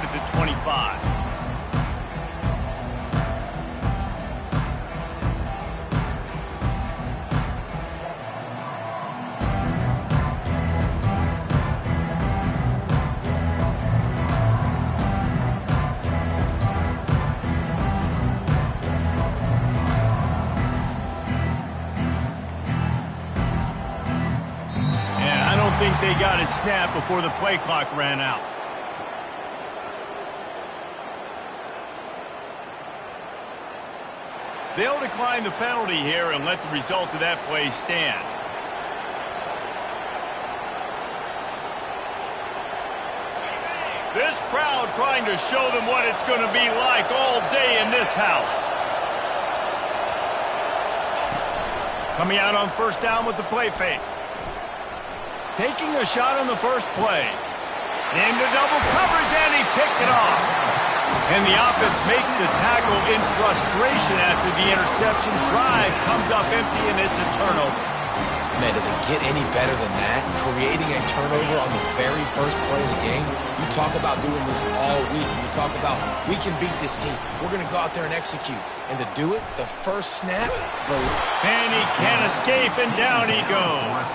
start at the 25. I think they got it snapped before the play clock ran out. They'll decline the penalty here and let the result of that play stand. This crowd trying to show them what it's going to be like all day in this house. Coming out on first down with the play fake. Taking a shot on the first play. Into double coverage, and he picked it off. And the offense makes the tackle in frustration after the interception. Drive comes up empty, and it's a turnover. Man, does it get any better than that? Creating a turnover on the very first play of the game. You talk about doing this all week. You talk about, we can beat this team. We're going to go out there and execute. And to do it, the first snap, and he can't escape, and down he goes.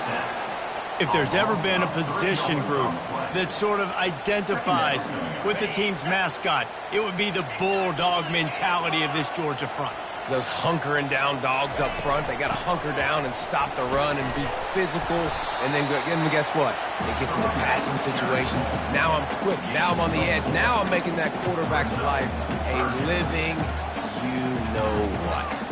If there's ever been a position group that sort of identifies with the team's mascot, it would be the bulldog mentality of this Georgia front. Those hunkering down dogs up front, they got to hunker down and stop the run and be physical. And then guess what? It gets into passing situations. Now I'm quick. Now I'm on the edge. Now I'm making that quarterback's life a living you-know-what.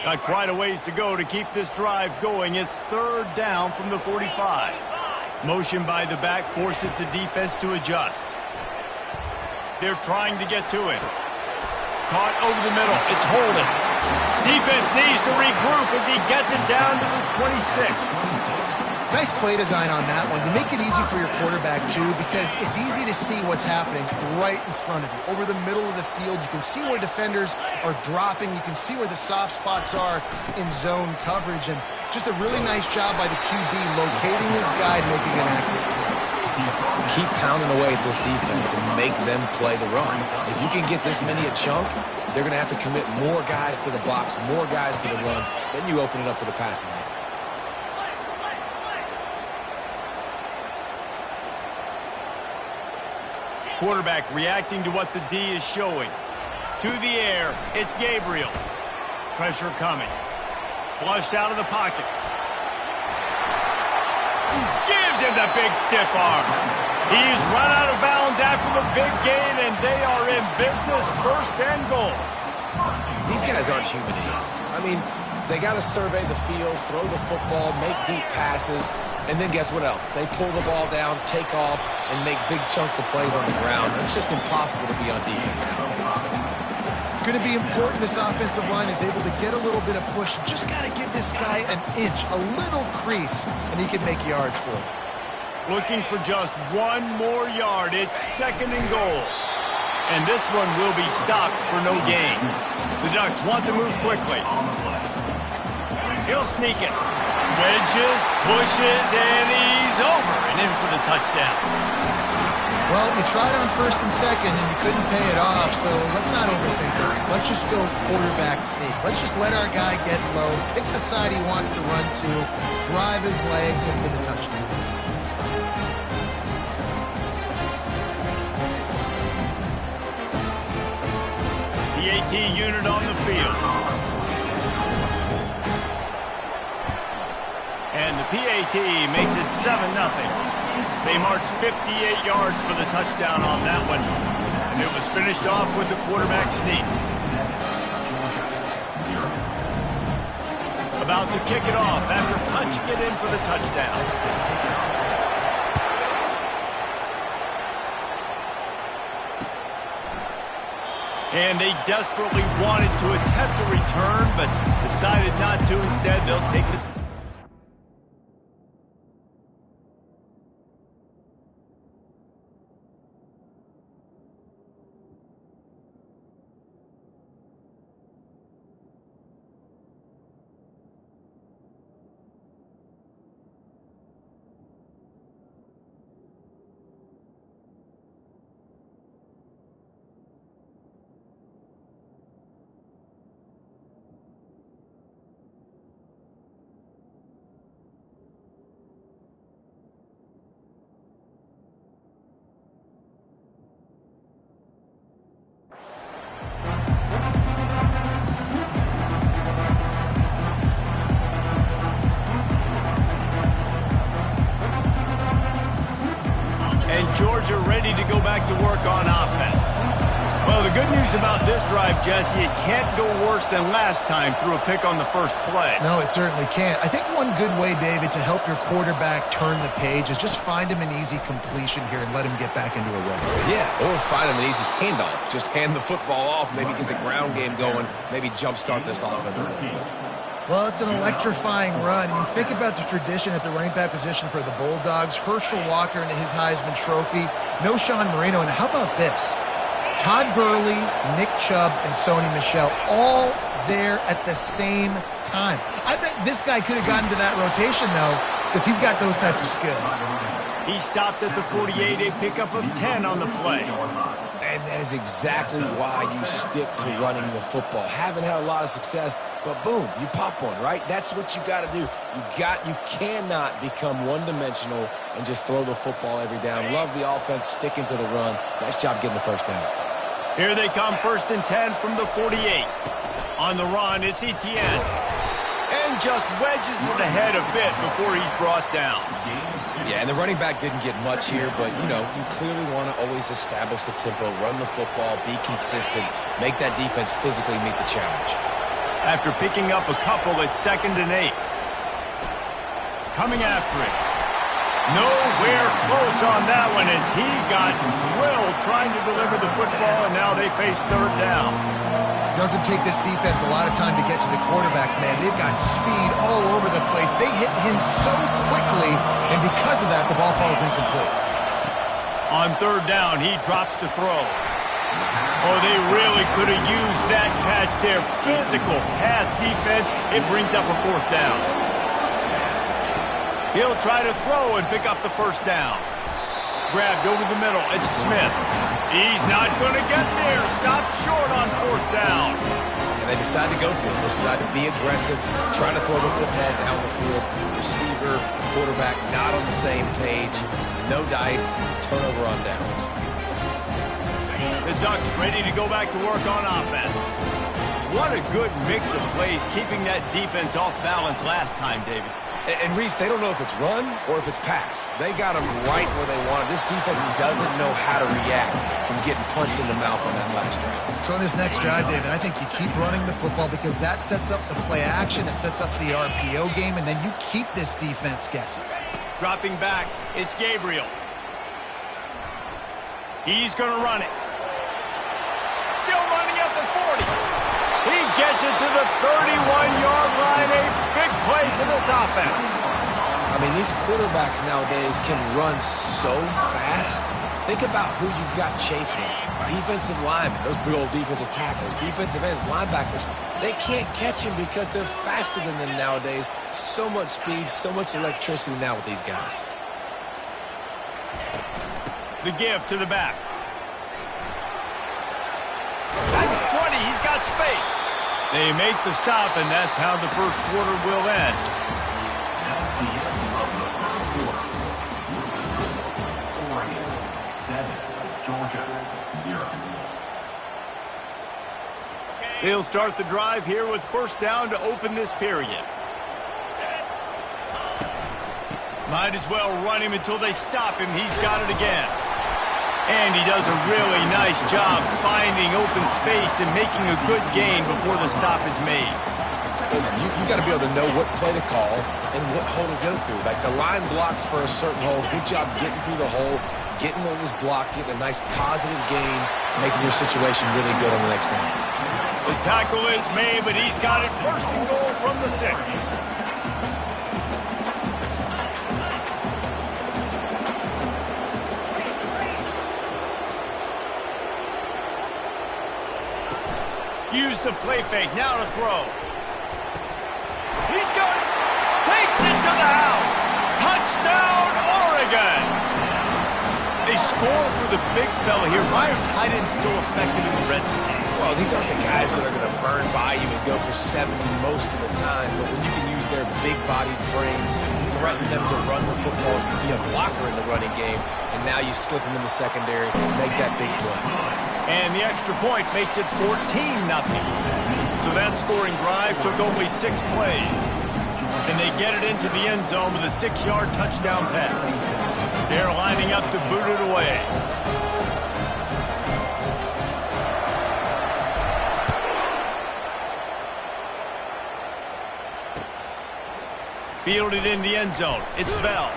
Got quite a ways to go to keep this drive going. It's third down from the 45. Motion by the back forces the defense to adjust. They're trying to get to it. Caught over the middle. It's holding. Defense needs to regroup as he gets it down to the 26. Nice play design on that one. To make it easy for your quarterback, too, because it's easy to see what's happening right in front of you. Over the middle of the field, you can see where defenders are dropping. You can see where the soft spots are in zone coverage. And just a really nice job by the QB locating his guy and making an accurate play. Keep pounding away at this defense and make them play the run. If you can get this many a chunk, they're going to have to commit more guys to the box, more guys to the run. Then you open it up for the passing game. Quarterback reacting to what the D is showing. To the air, it's Gabriel. Pressure coming. Flushed out of the pocket. Gives him the big stiff arm. He's run out of bounds after the big gain, and they are in business, first and goal. These guys aren't human either. I mean, they got to survey the field, throw the football, make deep passes, and then guess what else? They pull the ball down, take off, and make big chunks of plays on the ground. It's just impossible to be on defense nowadays. It's going to be important this offensive line is able to get a little bit of push. Just got to give this guy an inch, a little crease, and he can make yards for it. Looking for just one more yard. It's second and goal. And this one will be stopped for no gain. The Ducks want to move quickly. He'll sneak it. Wedges, pushes, and he's over and in for the touchdown. Well, you tried on first and second, and you couldn't pay it off, so let's not overthink it. Let's just go quarterback sneak. Let's just let our guy get low, pick the side he wants to run to, drive his legs, and for the touchdown. The AT unit on the field. And the PAT makes it 7-0. They marched 58 yards for the touchdown on that one. And it was finished off with a quarterback sneak. About to kick it off after punching it in for the touchdown. And they desperately wanted to attempt a return, but decided not to. Instead, they'll take the... ready to go back to work on offense. Well, the good news about this drive, Jesse, it can't go worse than last time through a pick on the first play. No, it certainly can't. I think one good way, David, to help your quarterback turn the page is just find him an easy completion here and let him get back into a rhythm. Yeah, or find him an easy handoff. Just hand the football off, maybe get the ground game going, maybe jumpstart this offense a little bit. Well, it's an electrifying run. And you think about the tradition at the running back position for the Bulldogs, Herschel Walker into his Heisman Trophy, no Sean Marino, and how about this? Todd Gurley, Nick Chubb, and Sony Michel all there at the same time. I bet this guy could have gotten to that rotation, though, because he's got those types of skills. He stopped at the 48, a pickup of 10 on the play. And that is exactly why you stick to running the football. Haven't had a lot of success, but boom, you pop one, right? That's what you got to do. You cannot become one-dimensional and just throw the football every down. Love the offense, sticking to the run. Nice job getting the first down. Here they come, 1st and 10 from the 48. On the run, it's Etienne. And just wedges it ahead a bit before he's brought down. Yeah, and the running back didn't get much here, but, you know, you clearly want to always establish the tempo, run the football, be consistent, make that defense physically meet the challenge. After picking up a couple, it's 2nd and 8. Coming after it. Nowhere close on that one as he got drilled trying to deliver the football, and now they face 3rd down. Doesn't take this defense a lot of time to get to the quarterback, man. They've got speed all over the place. They hit him so quickly, and because of that, the ball falls incomplete. On 3rd down, he drops to throw. Oh, they really could have used that catch there. Physical pass defense. It brings up a 4th down. He'll try to throw and pick up the 1st down. Grabbed over the middle. It's Smith. He's not going to get there. Stopped short on 4th down. And they decide to go for it. They decide to be aggressive, try to throw the football down the field. Receiver, quarterback, not on the same page. No dice. Turnover on downs. The Ducks ready to go back to work on offense. What a good mix of plays, keeping that defense off balance last time, David. And Reese, they don't know if it's run or if it's pass. They got them right where they want it. This defense doesn't know how to react from getting punched in the mouth on that last drive. So in this next drive, David, I think you keep running the football because that sets up the play action, it sets up the RPO game, and then you keep this defense guessing. Dropping back, it's Gabriel. He's going to run it. Still running at the 40. He gets it to the 31-yard line. A big play for this offense. I mean, these quarterbacks nowadays can run so fast. Think about who you've got chasing him. Defensive linemen, those big old defensive tackles, defensive ends, linebackers. They can't catch him because they're faster than them nowadays. So much speed, so much electricity now with these guys. The give to the back. At the 20, he's got space. They make the stop, and that's how the first quarter will end. They'll start the drive here with 1st down to open this period. Might as well run him until they stop him. He's got it again. And he does a really nice job finding open space and making a good gain before the stop is made. Listen, you got to be able to know what play to call and what hole to go through. Like the line blocks for a certain hole. Good job getting through the hole, getting what was blocked, getting a nice positive gain, making your situation really good on the next down. The tackle is made, but he's got it 1st and goal from the 6. Use the play fake, now to throw. He's got it. Takes it to the house. Touchdown, Oregon. They score for the big fella here. Why are tight ends so effective in the red zone? Well, these aren't the guys that are going to burn by you and go for 70 most of the time, but when you can use their big-bodied frames, threaten them to run the football, be a blocker in the running game, and now you slip them in the secondary, make that big play. And the extra point makes it 14-0. So that scoring drive took only 6 plays. And they get it into the end zone with a 6-yard touchdown pass. They're lining up to boot it away. Fielded in the end zone. It's Bell.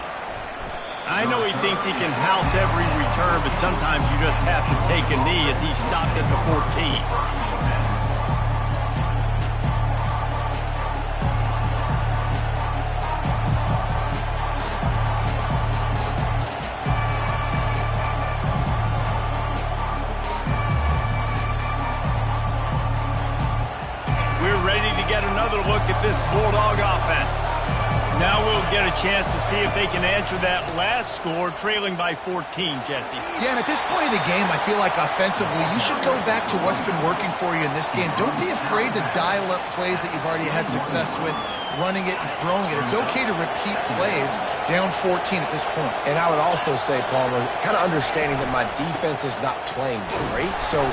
I know he thinks he can house every return, but sometimes you just have to take a knee as he stopped at the 14. We're ready to get another look at this Bulldog offense. Now we'll get a chance to see if they can answer that last score, trailing by 14, Jesse. Yeah, and at this point in the game, I feel like offensively, you should go back to what's been working for you in this game. Don't be afraid to dial up plays that you've already had success with, running it and throwing it. It's okay to repeat plays down 14 at this point. And I would also say, Palmer, kind of understanding that my defense is not playing great, so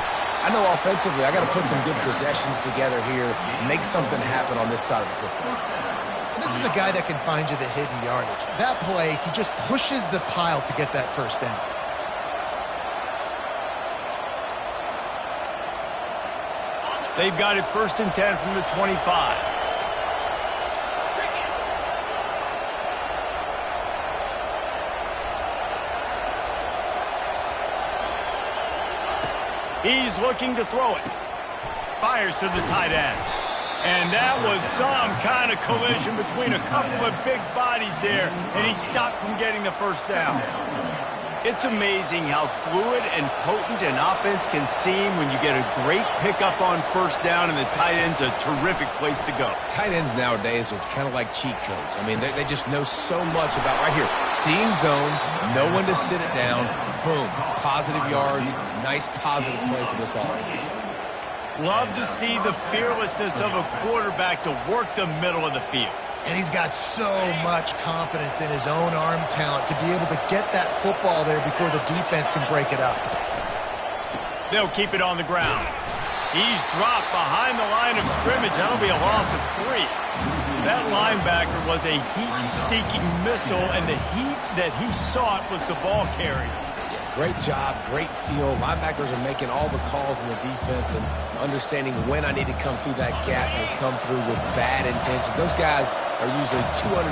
I know offensively I got to put some good possessions together here, make something happen on this side of the football. This is a guy that can find you the hidden yardage. That play, he just pushes the pile to get that first down. They've got it 1st and 10 from the 25. He's looking to throw it. Fires to the tight end. And that was some kind of collision between a couple of big bodies there, and he stopped from getting the first down. It's amazing how fluid and potent an offense can seem when you get a great pickup on first down, and the tight end's a terrific place to go. Tight ends nowadays are kind of like cheat codes. I mean, they just know so much about right here. Seeing zone, know when to sit it down, boom, positive yards, nice positive play for this offense. Love to see the fearlessness of a quarterback to work the middle of the field. And he's got so much confidence in his own arm talent to be able to get that football there before the defense can break it up. They'll keep it on the ground. He's dropped behind the line of scrimmage. That'll be a loss of 3. That linebacker was a heat-seeking missile, and the heat that he sought was the ball carrier. Great job, great feel. Linebackers are making all the calls in the defense and understanding when I need to come through that gap and come through with bad intentions. Those guys are usually 245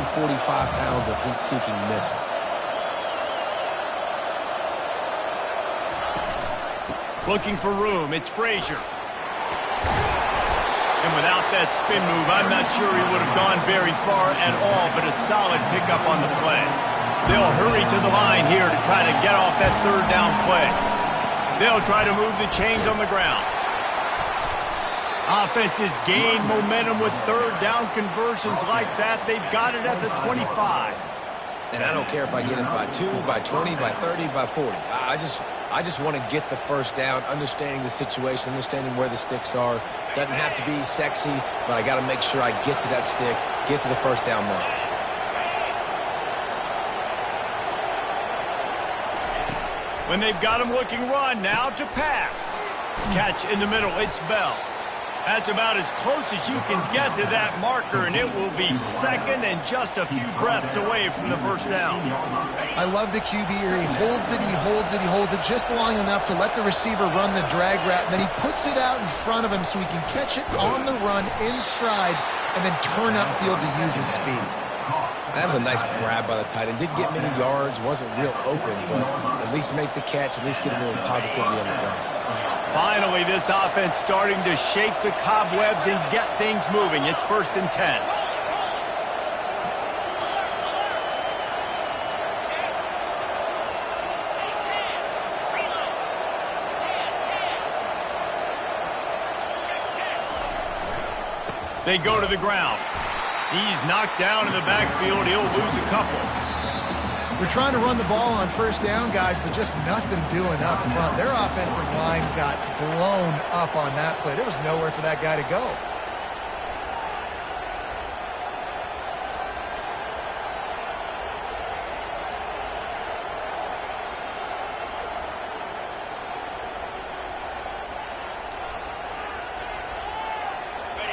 pounds of heat-seeking missile. Looking for room. It's Frazier. And without that spin move, I'm not sure he would have gone very far at all, but a solid pickup on the play. They'll hurry to the line here to try to get off that third down play. They'll try to move the chains on the ground. Offenses gain momentum with third down conversions like that. They've got it at the 25. And I don't care if I get it by 2, by 20, by 30, by 40. I just want to get the first down, understanding the situation, understanding where the sticks are. Doesn't have to be sexy, but I got to make sure I get to that stick, get to the first down mark. When they've got him looking run, now to pass. Catch in the middle, it's Bell. That's about as close as you can get to that marker, and it will be second and just a few breaths away from the first down. I love the QB here. He holds it, he holds it, he holds it just long enough to let the receiver run the drag route, and then he puts it out in front of him so he can catch it on the run in stride and then turn upfield to use his speed. That was a nice grab by the tight end. Didn't get many yards, wasn't real open, but at least make the catch, at least get a little positivity on the play. Finally, this offense starting to shake the cobwebs and get things moving. It's 1st and 10. They go to the ground. He's knocked down in the backfield. He'll lose a couple. We're trying to run the ball on first down, guys, but just nothing doing up front. Their offensive line got blown up on that play. There was nowhere for that guy to go.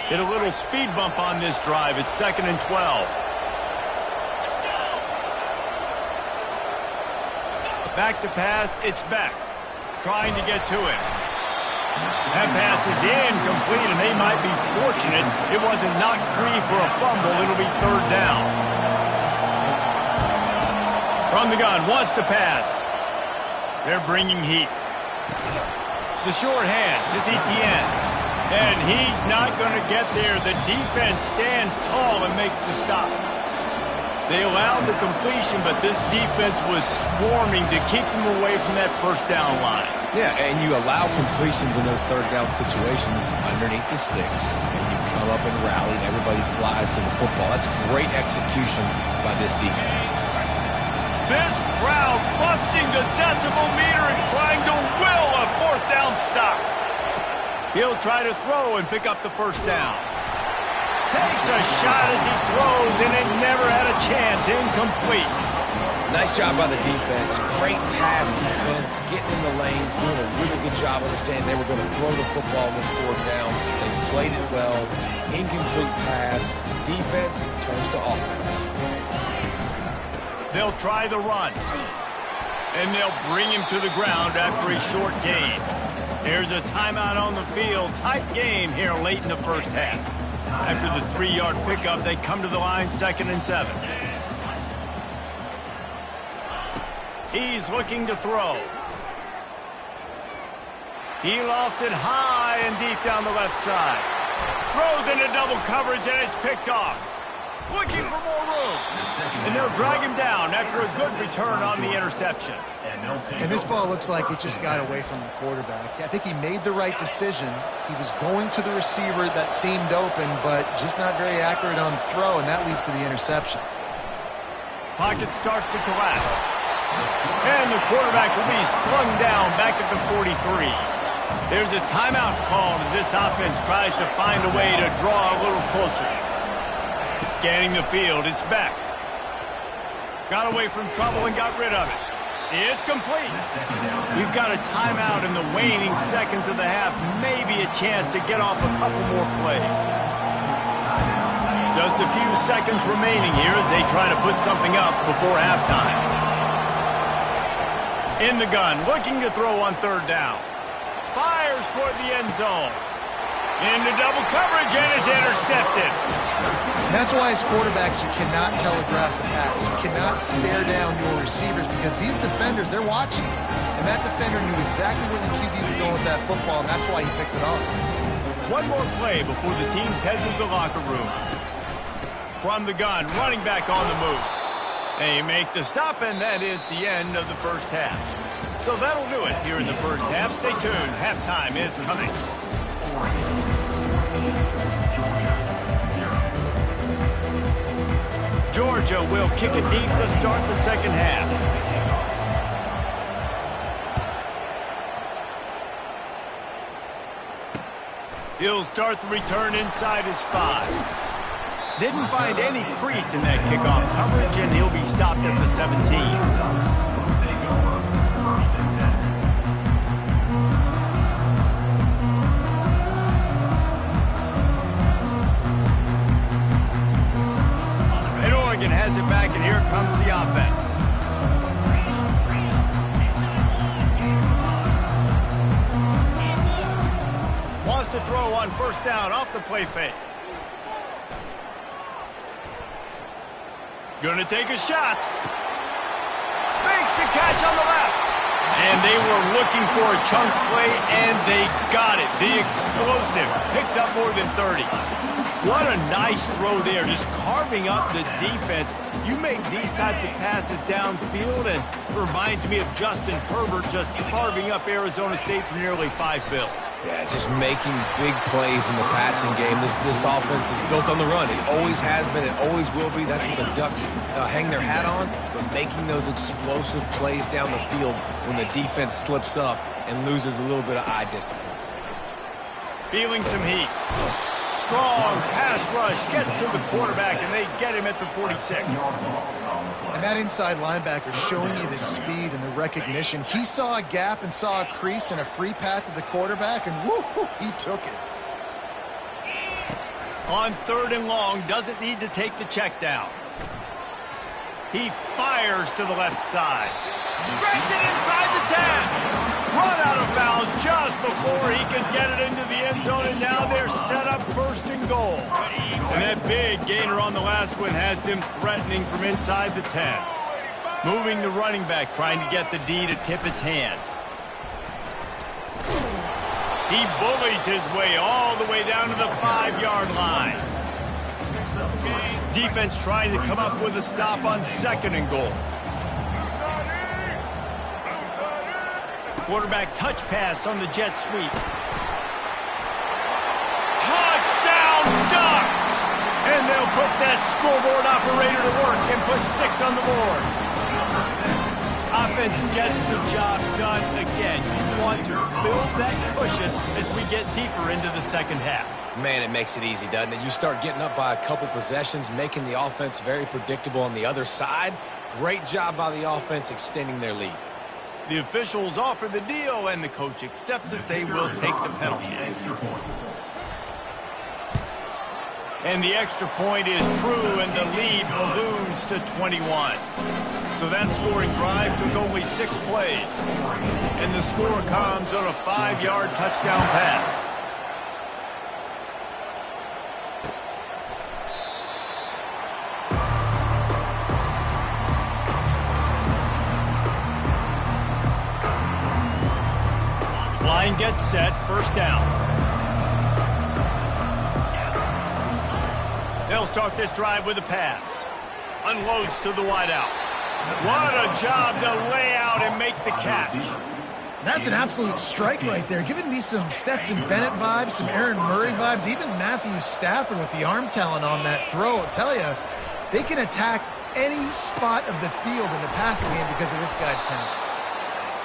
Hit a little speed bump on this drive. It's 2nd and 12. Back to pass, it's Beck. Trying to get to it. That pass is incomplete, and they might be fortunate it wasn't knocked free for a fumble. It'll be third down. From the gun, wants to pass. They're bringing heat. The short hands, it's Etienne. And he's not going to get there. The defense stands tall and makes the stop. They allowed the completion, but this defense was swarming to keep them away from that first down line. Yeah, and you allow completions in those third down situations underneath the sticks, and you come up and rally, and everybody flies to the football. That's great execution by this defense. This crowd busting the decibel meter and trying to will a fourth down stop. He'll try to throw and pick up the first down. Takes a shot as he throws, and it never had a chance. Incomplete. Nice job by the defense. Great pass defense, getting in the lanes, doing a really good job understanding they were going to throw the football in this fourth down. They played it well. Incomplete pass. Defense turns to offense. They'll try the run. And they'll bring him to the ground after a short gain. There's a timeout on the field. Tight game here late in the first half. After the 3-yard pickup, they come to the line 2nd and 7. He's looking to throw. He lofts it high and deep down the left side. Throws into double coverage, and it's picked off. Looking for more room. And they'll drag him down after a good return on the interception. And this ball looks like it just got away from the quarterback. I think he made the right decision. He was going to the receiver that seemed open, but just not very accurate on the throw, and that leads to the interception. Pocket starts to collapse. And the quarterback will be slung down back at the 43. There's a timeout called as this offense tries to find a way to draw a little closer. Scanning the field, it's Beck. Got away from trouble and got rid of it. It's complete. We've got a timeout in the waning seconds of the half. Maybe a chance to get off a couple more plays. Just a few seconds remaining here as they try to put something up before halftime. In the gun, looking to throw on third down. Fires toward the end zone. Into double coverage, and it's intercepted. And that's why as quarterbacks, you cannot telegraph the pass. You cannot stare down your receivers because these defenders, they're watching. And that defender knew exactly where the QB was going with that football, and that's why he picked it off. One more play before the teams head to the locker rooms. From the gun, running back on the move. They make the stop, and that is the end of the first half. So that'll do it here in the first half. Stay tuned. Halftime is coming. Georgia will kick it deep to start the second half. He'll start the return inside his 5. Didn't find any crease in that kickoff coverage, and he'll be stopped at the 17. Has it back, and here comes the offense. Wants to throw on first down off the play fake. Gonna take a shot. Makes the catch on the left. And they were looking for a chunk play, and they got it. The explosive picks up more than 30. What a nice throw there, just carving up the defense. You make these types of passes downfield, and it reminds me of Justin Herbert just carving up Arizona State for nearly 5 bills. Yeah, just making big plays in the passing game. This offense is built on the run. It always has been. It always will be. That's what the Ducks hang their hat on. But making those explosive plays down the field when the defense slips up and loses a little bit of eye discipline. Feeling some heat. Strong pass rush gets to the quarterback, and they get him at the 46. And that inside linebacker showing you the speed and the recognition. He saw a gap and saw a crease and a free path to the quarterback, and woo, he took it. On third and long, doesn't need to take the check down. He fires to the left side. Gets it inside the 10. Run out of bounds just before he could get it into the end zone, and now they're set up first and goal. And that big gainer on the last one has them threatening from inside the 10. Moving the running back, trying to get the D to tip its hand. He bullies his way all the way down to the 5-yard line. Defense trying to come up with a stop on second and goal. Quarterback touch pass on the jet sweep. Touchdown Ducks! And they'll put that scoreboard operator to work and put 6 on the board. Offense gets the job done again. You want to build that cushion as we get deeper into the second half. Man, it makes it easy, doesn't it? You start getting up by a couple possessions, making the offense very predictable on the other side. Great job by the offense extending their lead. The officials offer the deal, and the coach accepts it. They will take the penalty. And the extra point is true, and the lead balloons to 21. So that scoring drive took only 6 plays. And the score comes on a 5-yard touchdown pass. Line gets set, first down. They'll start this drive with a pass. Unloads to the wideout. What a job to lay out and make the catch. That's an absolute strike right there. Giving me some Stetson Bennett vibes, some Aaron Murray vibes, even Matthew Stafford with the arm talent on that throw. I'll tell you, they can attack any spot of the field in the passing game because of this guy's talent.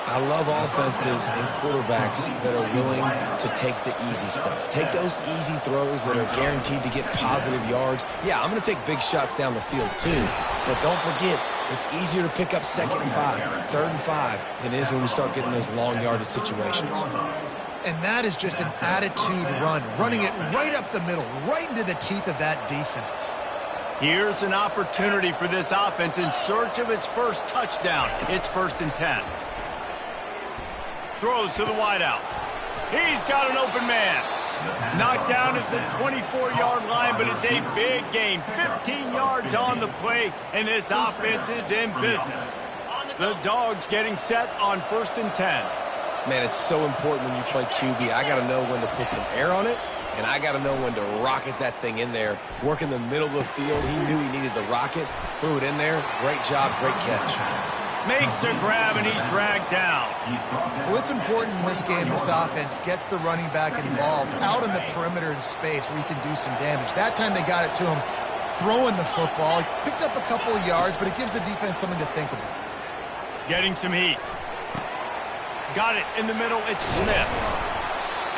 I love offenses and quarterbacks that are willing to take the easy stuff. Take those easy throws that are guaranteed to get positive yards. Yeah, I'm going to take big shots down the field too. But don't forget, it's easier to pick up 2nd and 5, 3rd and 5 than it is when we start getting those long yardage situations. And that is just an attitude run, running it right up the middle, right into the teeth of that defense. Here's an opportunity for this offense in search of its first touchdown. It's 1st and 10. Throws to the wideout. He's got an open man. Knocked down at the 24-yard line, but it's a big gain. 15 yards on the play, and this offense is in business. The Dogs getting set on 1st and 10. Man, it's so important when you play QB. I got to know when to put some air on it, and I got to know when to rocket that thing in there. Work in the middle of the field. He knew he needed the rocket. Threw it in there. Great job, great catch. Makes a grab, and he's dragged down. Well, it's important in this game, this offense gets the running back involved out in the perimeter in space where he can do some damage. That time they got it to him throwing the football. He picked up a couple of yards, but it gives the defense something to think about. Getting some heat. Got it in the middle. It's Smith.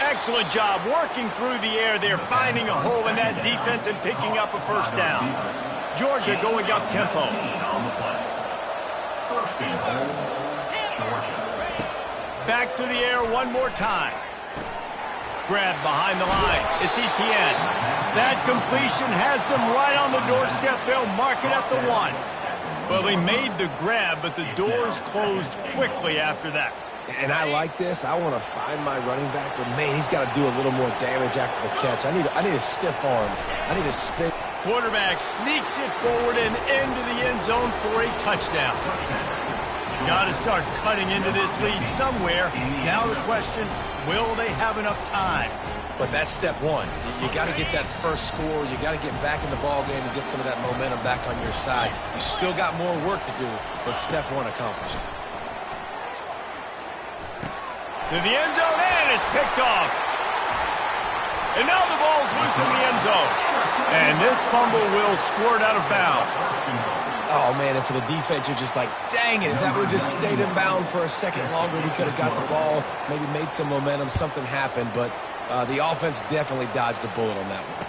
Excellent job working through the air there, finding a hole in that defense and picking up a first down. Georgia going up tempo. Back to the air one more time. Grab behind the line. It's Etienne. That completion has them right on the doorstep. They'll mark it at the 1. Well, he made the grab, but the doors closed quickly after that. And I like this. I want to find my running back, but man, he's got to do a little more damage after the catch. I need a stiff arm. I need a spin. Quarterback sneaks it forward and into the end zone for a touchdown. Got to start cutting into this lead somewhere. Now the question, will they have enough time? But that's step 1. You got to get that first score. You got to get back in the ball game and get some of that momentum back on your side. You still got more work to do, but step 1 accomplished. To the end zone, and it's picked off. And now the ball's loose in the end zone. And this fumble will squirt out of bounds. Oh, man, and for the defense, you're just like, dang it, if that would just stayed in bound for a second longer, we could have got the ball, maybe made some momentum, something happened, but the offense definitely dodged a bullet on that one.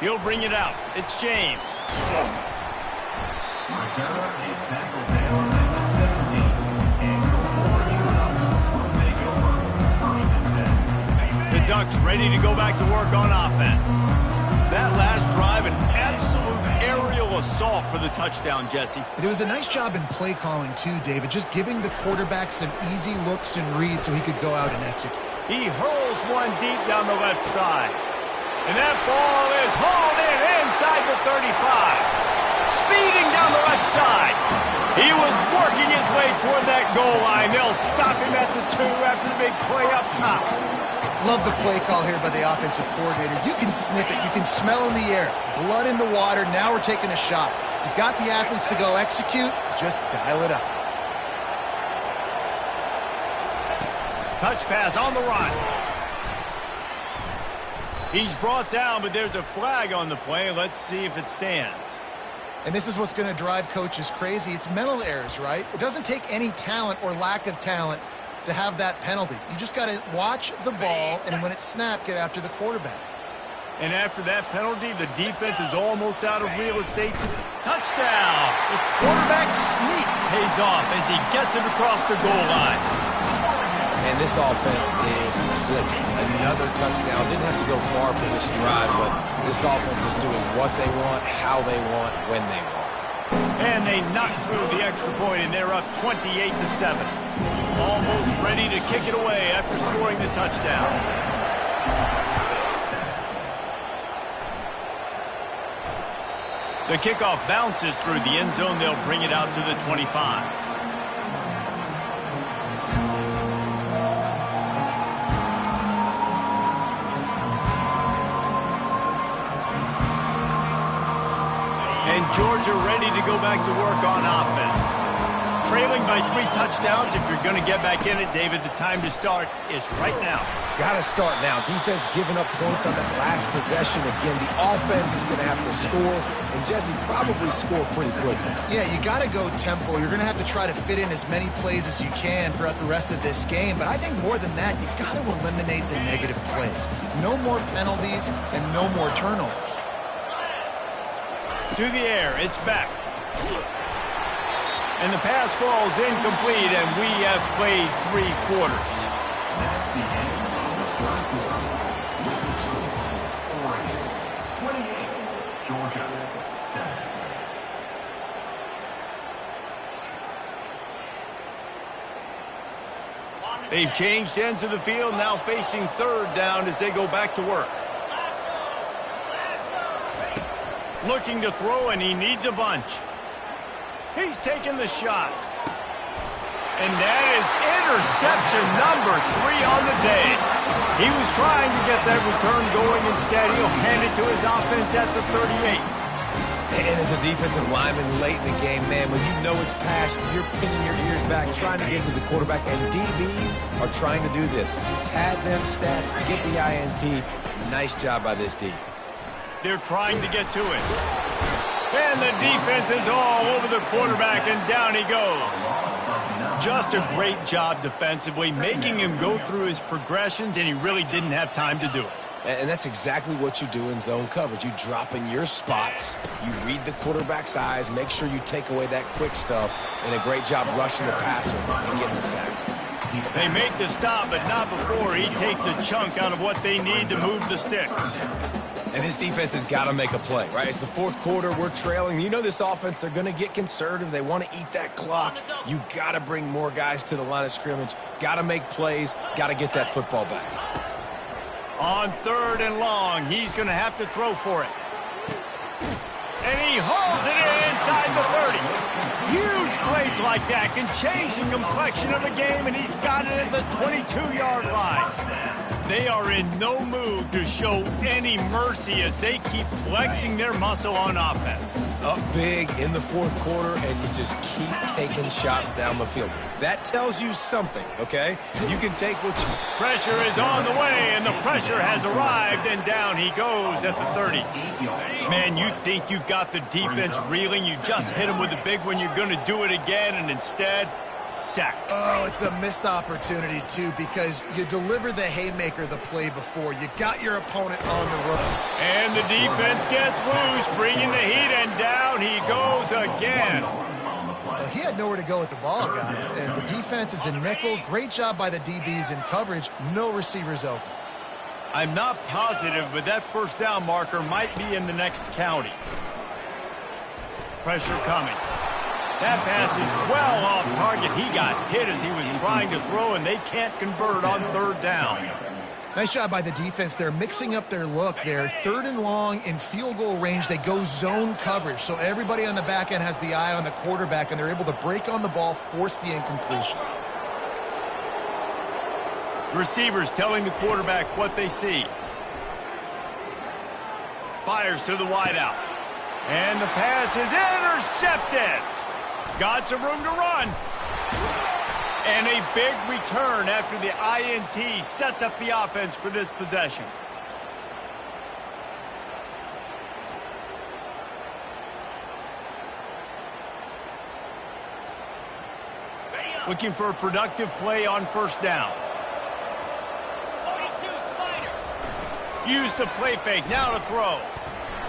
He'll bring it out. It's James. The Ducks ready to go back to work on offense. That last drive, an absolute aerial assault for the touchdown, Jesse. And it was a nice job in play calling too, David, just giving the quarterback some easy looks and reads so he could go out and execute. He hurls one deep down the left side. And that ball is hauled in inside the 35. Speeding down the left side. He was working his way toward that goal line. They'll stop him at the 2 after the big play up top. Love the play call here by the offensive coordinator. You can sniff it. You can smell in the air. Blood in the water. Now we're taking a shot. You've got the athletes to go execute. Just dial it up. Touch pass on the run. He's brought down, but there's a flag on the play. Let's see if it stands. And this is what's going to drive coaches crazy. It's mental errors, right? It doesn't take any talent or lack of talent to have that penalty. You just got to watch the ball, and when it's snapped, get after the quarterback. And after that penalty, the defense is almost out of real estate. Touchdown! The quarterback sneak pays off as he gets it across the goal line. And this offense is clicking. Another touchdown. Didn't have to go far for this drive, but this offense is doing what they want, how they want, when they want. And they knock through the extra point, and they're up 28-7. Almost ready to kick it away after scoring the touchdown. The kickoff bounces through the end zone. They'll bring it out to the 25. And Georgia ready to go back to work on offense. Trailing by 3 touchdowns. If you're going to get back in it, David, the time to start is right now. Got to start now. Defense giving up points on that last possession. Again, the offense is going to have to score, and Jesse probably score pretty quickly. Yeah, you got to go tempo. You're going to have to try to fit in as many plays as you can throughout the rest of this game. But I think more than that, you got to eliminate the negative plays. No more penalties and no more turnovers. To the air, it's back. And the pass falls incomplete, and we have played 3 quarters. They've changed ends of the field, now facing 3rd down as they go back to work. Looking to throw, and he needs a bunch. He's taking the shot. And that is interception number 3 on the day. He was trying to get that return going. Instead, he'll hand it to his offense at the 38. And as a defensive lineman late in the game, man, when you know it's passed, you're pinning your ears back, trying to get to the quarterback. And DBs are trying to do this. Pad them stats, get the INT. Nice job by this D. They're trying to get to it. And the defense is all over the quarterback, and down he goes. Just a great job defensively, making him go through his progressions, and he really didn't have time to do it. And that's exactly what you do in zone coverage. You drop in your spots, you read the quarterback's eyes, make sure you take away that quick stuff, and a great job rushing the passer and getting the sack. They make the stop, but not before he takes a chunk out of what they need to move the sticks. And this defense has got to make a play, right? It's the 4th quarter. We're trailing. You know this offense, they're going to get conservative. They want to eat that clock. You got to bring more guys to the line of scrimmage. Got to make plays. Got to get that football back. On 3rd and long, he's going to have to throw for it. And he hauls it in inside the 30. Huge plays like that can change the complexion of the game, and he's got it at the 22-yard line. They are in no mood to show any mercy as they keep flexing their muscle on offense. Up big in the 4th quarter, and you just keep taking shots down the field. That tells you something, okay? You can take what you... Pressure is on the way, and the pressure has arrived, and down he goes at the 30. Man, you think you've got the defense reeling. You just hit him with a big one. You're going to do it again, and instead... sack. Oh, it's a missed opportunity, too, because you deliver the haymaker the play before. You got your opponent on the road. And the defense gets loose, bringing the heat, and down he goes again. Well, he had nowhere to go with the ball, guys, and the defense is in nickel. Great job by the DBs in coverage. No receivers open. I'm not positive, but that 1st down marker might be in the next county. Pressure coming. That pass is well off target. He got hit as he was trying to throw, and they can't convert on third down. Nice job by the defense. They're mixing up their look. They're third and long in field goal range. They go zone coverage, so everybody on the back end has the eye on the quarterback, and they're able to break on the ball, force the incompletion. Receivers telling the quarterback what they see. Fires to the wideout. And the pass is intercepted. Got some room to run. And a big return after the INT sets up the offense for this possession. Looking for a productive play on first down. Use the play fake, now to throw.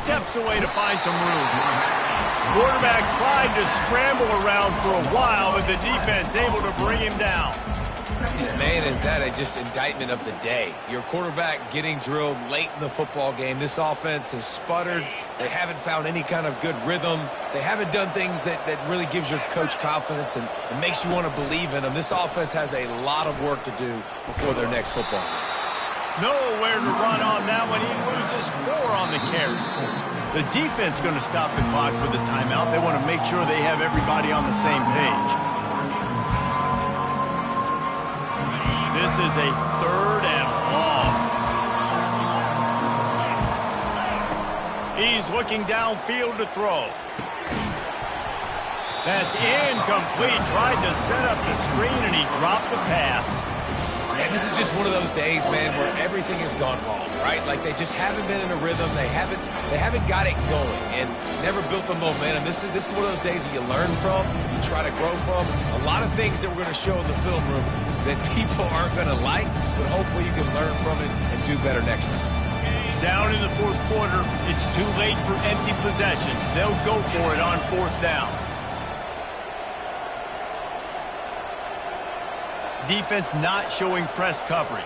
Steps away to find some room. Quarterback tried to scramble around for a while, but the defense able to bring him down. And man, is that just indictment of the day. Your quarterback getting drilled late in the football game. This offense has sputtered. They haven't found any kind of good rhythm. They haven't done things that really gives your coach confidence and makes you want to believe in them. This offense has a lot of work to do before their next football game. Nowhere to run on that one. He loses 4 on the carry. The defense going to stop the clock with a timeout. They want to make sure they have everybody on the same page. This is a third and long. He's looking downfield to throw. That's incomplete. Tried to set up the screen and he dropped the pass. And this is just one of those days, man, where everything has gone wrong, right? Like they just haven't been in a rhythm. They haven't got it going and never built the momentum. This is one of those days that you learn from, you try to grow from. A lot of things that we're going to show in the film room that people aren't going to like, but hopefully you can learn from it and do better next time. Down in the fourth quarter, it's too late for empty possessions. They'll go for it on fourth down. Defense not showing press coverage.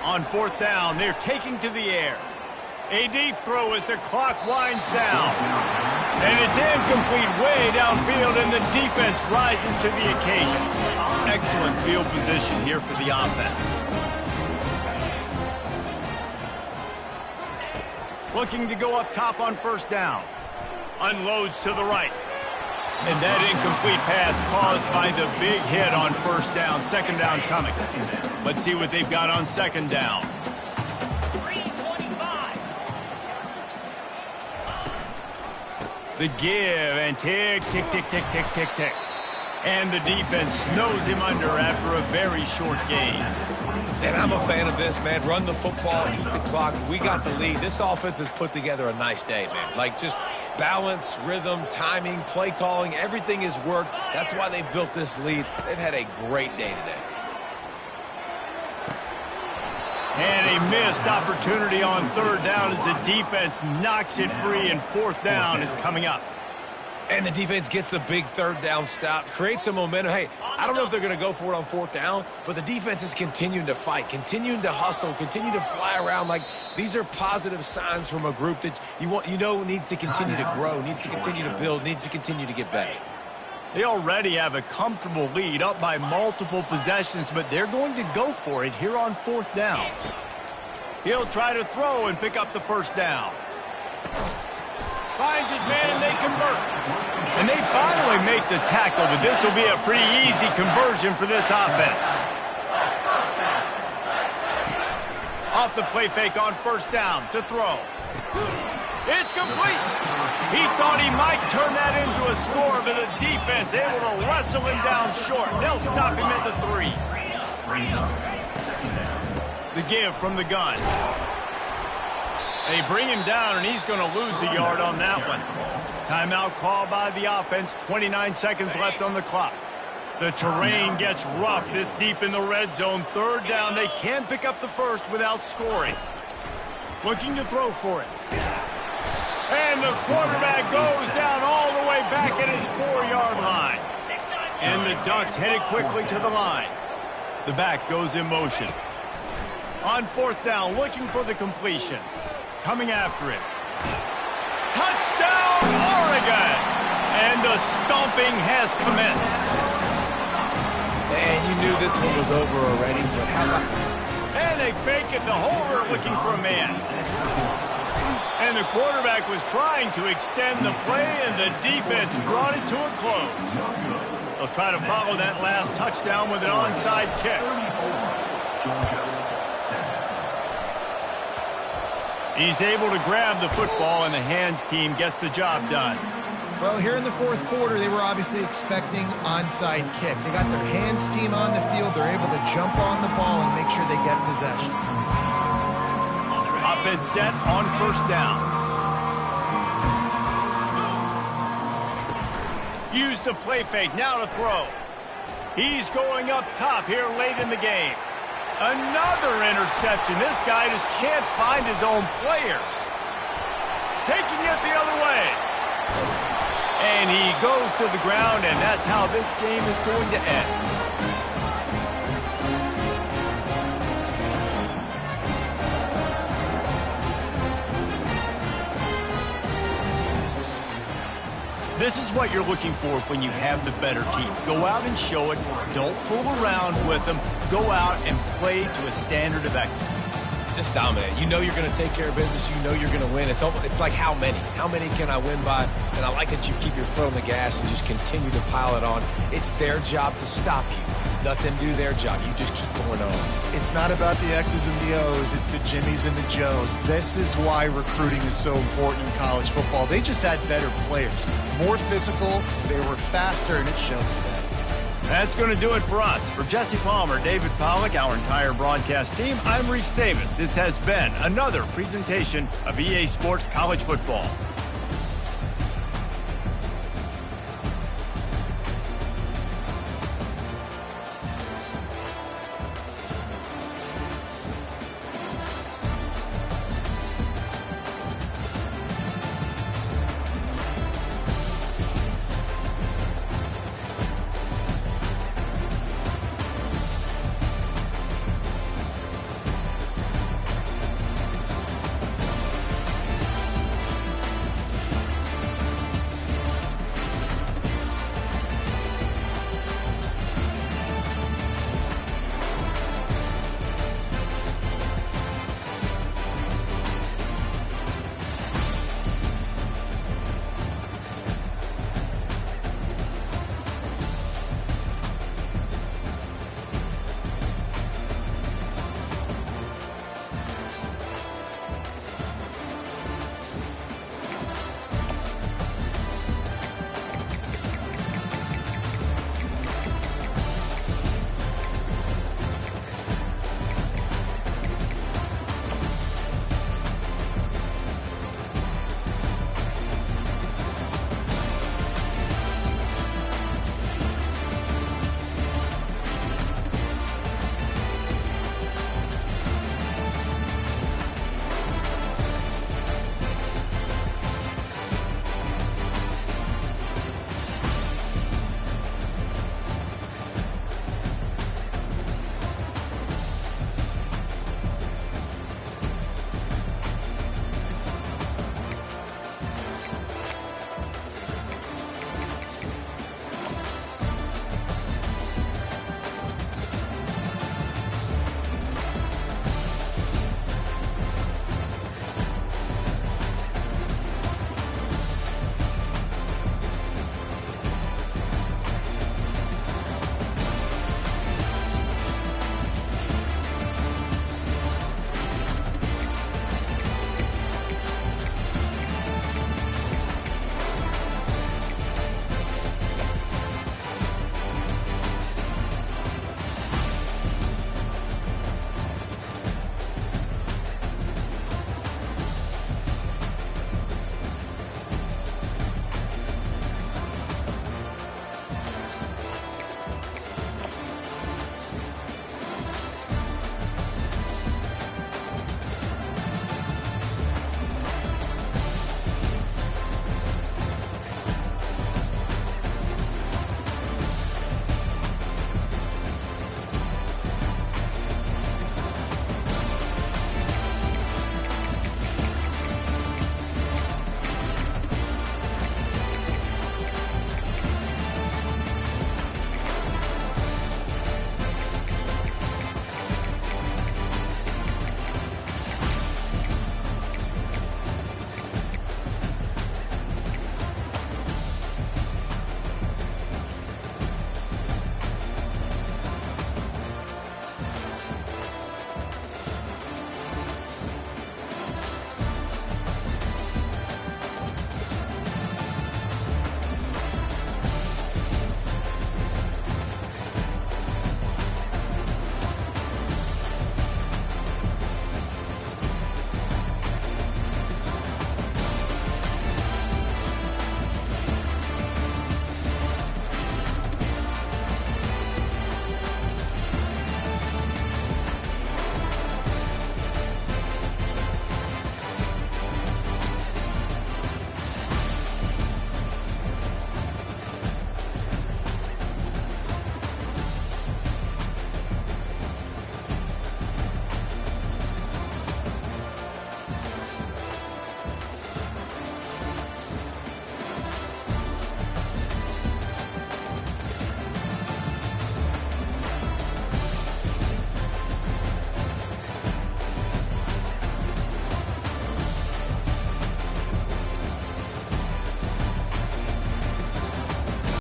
On fourth down, they're taking to the air. A deep throw as the clock winds down. And it's incomplete way downfield, and the defense rises to the occasion. Excellent field position here for the offense. Looking to go up top on first down. Unloads to the right. And that incomplete pass caused by the big hit on first down. Second down coming. Let's see what they've got on second down. The give and tick, tick, tick, tick, tick, tick, tick. And the defense snows him under after a very short game. And I'm a fan of this, man. Run the football, keep the clock. We got the lead. This offense has put together a nice day, man. Like just balance, rhythm, timing, play calling, everything has worked. That's why they've built this lead. They've had a great day today. And a missed opportunity on third down as the defense knocks it free, and fourth down is coming up. And the defense gets the big third down stop, creates some momentum. Hey, I don't know if they're going to go for it on fourth down, but the defense is continuing to fight, continuing to hustle, continue to fly around. Like these are positive signs from a group that you know needs to continue to grow, needs to continue to build, needs to continue to get better. They already have a comfortable lead up by multiple possessions, but they're going to go for it here on fourth down. He'll try to throw and pick up the first down. Finds his man and they convert. And they finally make the tackle, but this will be a pretty easy conversion for this offense. Off the play fake on first down to throw. It's complete. He thought he might turn that into a score, but the defense able to wrestle him down short. They'll stop him at the 3. The give from the gun. They bring him down, and he's going to lose a yard on that one. Timeout called by the offense. 29 seconds left on the clock. The terrain gets rough this deep in the red zone. Third down. They can pick up the first without scoring. Looking to throw for it. And the quarterback goes down all the way back at his 4-yard line. And the Ducks headed quickly to the line. The back goes in motion. On fourth down, looking for the completion. Coming after him. Touchdown, Oregon! And the stomping has commenced. Man, you knew this one was over already, but how about... And they fake it, the holder looking for a man. And the quarterback was trying to extend the play, and the defense brought it to a close. They'll try to follow that last touchdown with an onside kick. He's able to grab the football, and the hands team gets the job done. Well, here in the fourth quarter, they were obviously expecting onside kick. They got their hands team on the field. They're able to jump on the ball and make sure they get possession. Offense set on first down. Use the play fake, now to throw. He's going up top here late in the game. Another interception. This guy just can't find his own players. Taking it the other way. And he goes to the ground, and that's how this game is going to end. This is what you're looking for when you have the better team. Go out and show it. Don't fool around with them. Go out and play to a standard of excellence. Just dominate. You know you're going to take care of business. You know you're going to win. It's like how many? How many can I win by? And I like that you keep your foot on the gas and just continue to pile it on. It's their job to stop you. Let them do their job. You just keep going on. It's not about the X's and the O's. It's the Jimmies and the Joes. This is why recruiting is so important in college football. They just had better players. More physical. They were faster, and it showed today. That's going to do it for us. For Jesse Palmer, David Pollack, our entire broadcast team, I'm Reese Davis. This has been another presentation of EA Sports College Football.